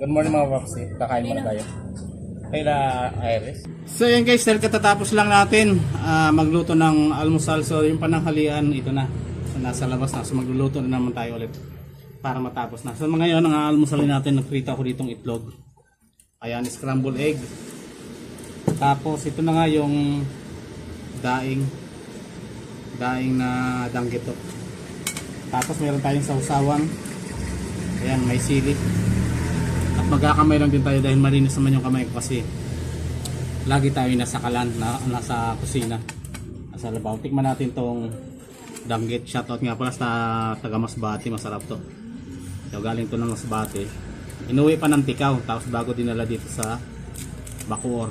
Good morning mga paps. Kakain muna tayo. Kayla Iris. So yan guys, dahil katatapos lang natin magluto ng almusal. So yung pananghalian, ito na. So, nasa labas na. So magluluto na naman tayo ulit para matapos na. So ngayon, ang almusalin natin, nagprito ako ditong itlog. Ayan, scrambled egg. Tapos ito na nga yung daing na danggito. Tapos meron tayong sausawan. Ayan, may sili. At magkakamay lang din tayo dahil malinis naman yung kamay ko kasi lagi tayo nasa kalan, nasa kusina, nasa labaw. Tikman natin tong danggit. Shoutout nga pala sa taga Masbate, masarap to. So, galing to ng Masbate. Inuwi pa ng Tikaw, tapos bago dinala dito sa Bacoor.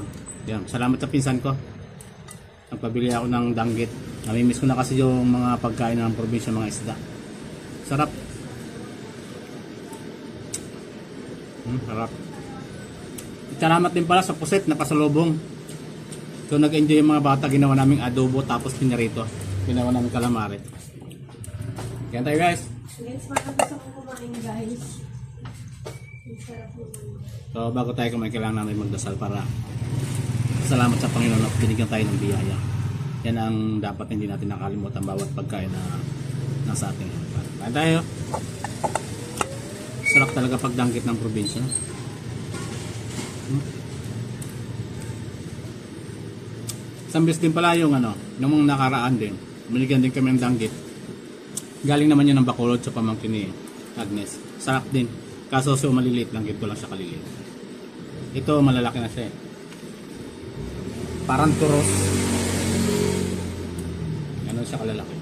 Yan. Salamat sa pinsan ko. Nagpabili ako ng danggit. Namimiss ko na kasi yung mga pagkain ng probinsya, mga isda. Sarap. Sarap. Salamat din pala sa puset na pasalubong. So nag-enjoy yung mga bata, ginawa naming adobo tapos pinarito. Ginawa namin calamari. Yan tayo guys. Guys, makapasok ko kumain guys. Sarap naman. So bago tayo kumain, kailangan namin magdasal para salamat sa Panginoon at binigyan tayo ng biyaya. Yan ang dapat hindi natin nakalimutan bawat pagkain na nasa ating harapan. Kain tayo. Sarap talaga pagdanggit ng probinsya. Sambis din pala yung nung nakaraan din. Binigyan din kami ng danggit. Galing naman yun ng Bacolod sa pamangkin ni Agnes. Sarap din. Kaso so maliliit lang, gito lang siya kaliliit. Ito malalaki na siya eh. Parang turos. Ganun siya kalalaki.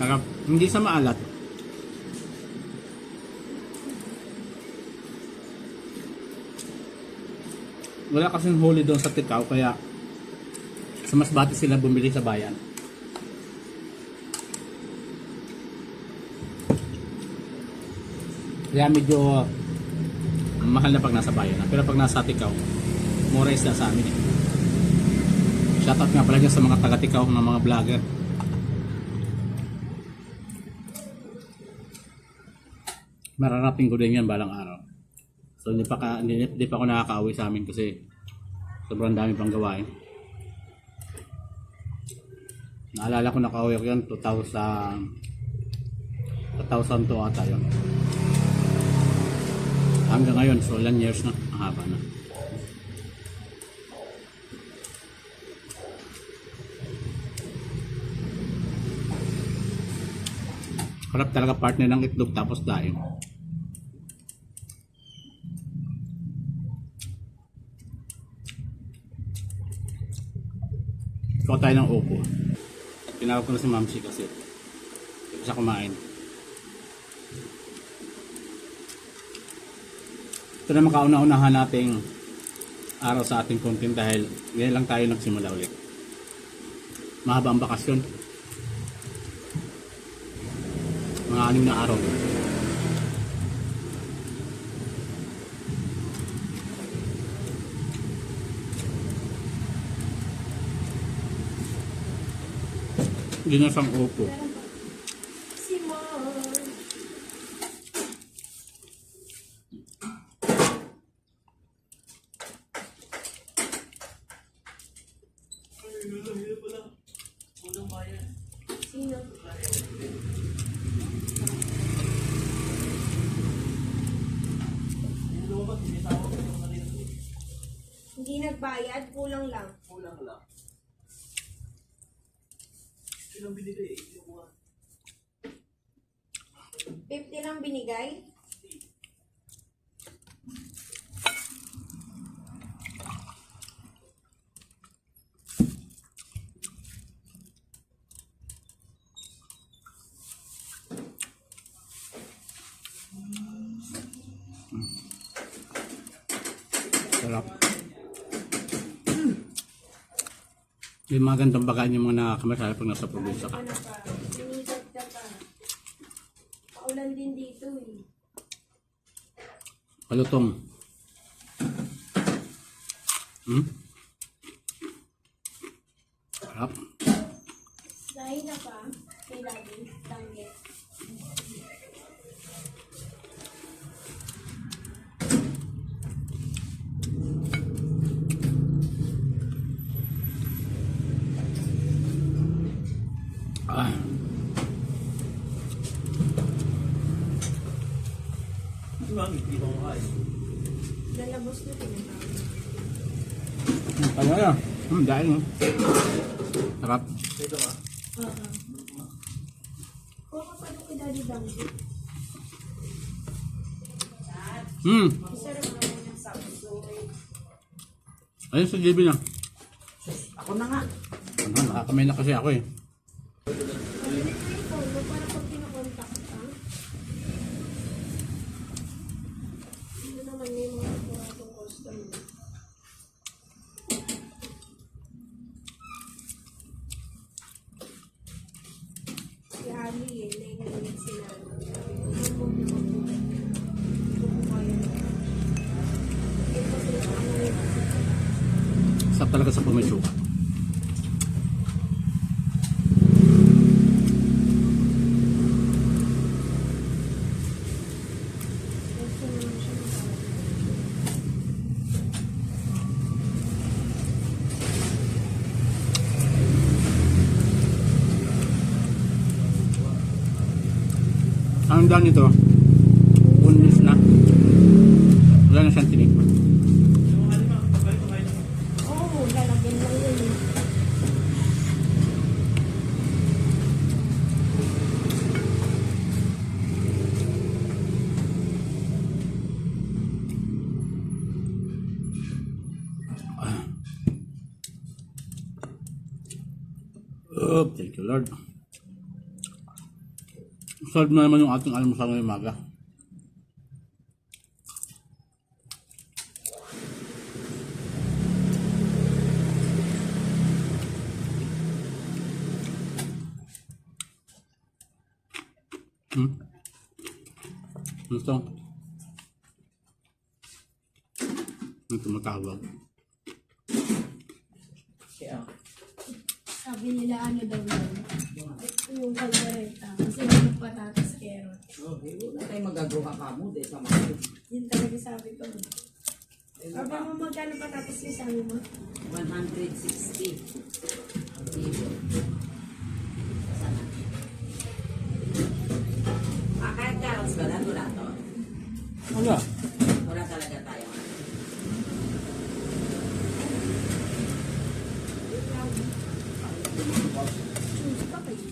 Sarap. Hindi sa maalat. Wala kasing huli doon sa Tikaw, kaya sa Masbate sila bumili sa bayan. Kaya medyo mahal na pag nasa bayan. Pero pag nasa Tikaw, mura isda sa amin eh. Shoutout nga pala dyan sa mga taga Tikaw, mga vlogger. Mararapin ko din yan balang araw. So hindi pa ako nakaka-uwi sa amin kasi sobrang dami pang gawain. Naalala ko nakauwi ko yan 2002 ata yun. Hanggang ngayon, so ilang years na, ang haba na. Harap talaga partner ng itlog tapos daing. Ikaw tayo ng upo. Tinawag ko na si Mamsi kasi hindi siya kumain. Ito na makauna-unahan nating araw sa ating content dahil ngayon lang tayo nagsimula ulit. Mahaba ang bakasyon. Mga 6 na araw. Ginasang upo. Sino? Hindi nagbayad, kulang lang. Kulang lang. Sino binigay? 50 lang binigay? Sarap. Yung mga gandang bagaan yung mga nakakamasaya pag nasa probinsya ka. Ano pa? Sinigat ka pa. Paulan din dito eh. Palutong. Sarap. Dahil na pa, kay Daddy, tanggit. Lalabos na pinatawag. Kaya na. Dahil mo. Sarap. Oo. Kuha ka pa doon kay Daddy Dangdi. Isa rin ako ng Samsung. Ayun sa JB na. Ako na nga. Ano, nakakamay na kasi ako eh. Ano na yung phone mo para pag kinakontak ka? Ano naman yung mga kuratong customer? Si Ali eh, naiinit sila. Sabi ko, huwag mo magpunan. Kukuha yan. Ito kasi ano yun. Sarap talaga sa pag may suka. Gusto naman siya magkakaroon. Ang daan nito, unis na. Wala na siyang tinig. Oo, lalagyan lang yun eh. Oh, thank you Lord. Solve na naman yung ating almusal ngayong umaga. Ito. Ito tumatawag. Kaya, Sabi nila ano daw yun? Yung kaldereta. Kasi yung patatas carrot. wala tayong magagawa ka mo dahil sa mga Yun talaga sabi ko. Aba mo magkano patatas yung sabi mo? 160. Ang kilo. Sana. Kahit carrots ba na? Wala to. Wala. Wala talaga tayo. Choose pa kayo.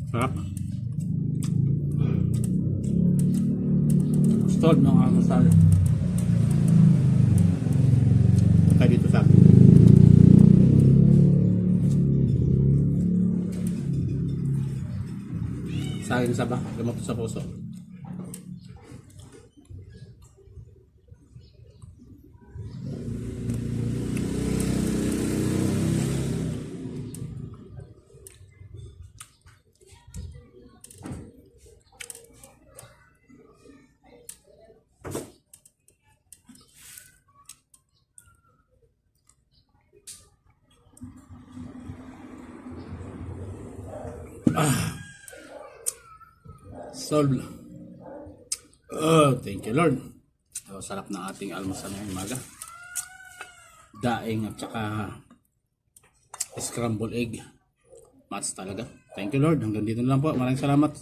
Sarap. Stalled ng almusal. Kaya dito sa akin. Sa akin sa ba? Gamot sa puso. Solve. Oh, thank you Lord. So, sarap ng ating almusal ngayong umaga. Daing at saka scrambled egg. Mats talaga. Thank you Lord. Hanggang dito na lang po. Maraming salamat.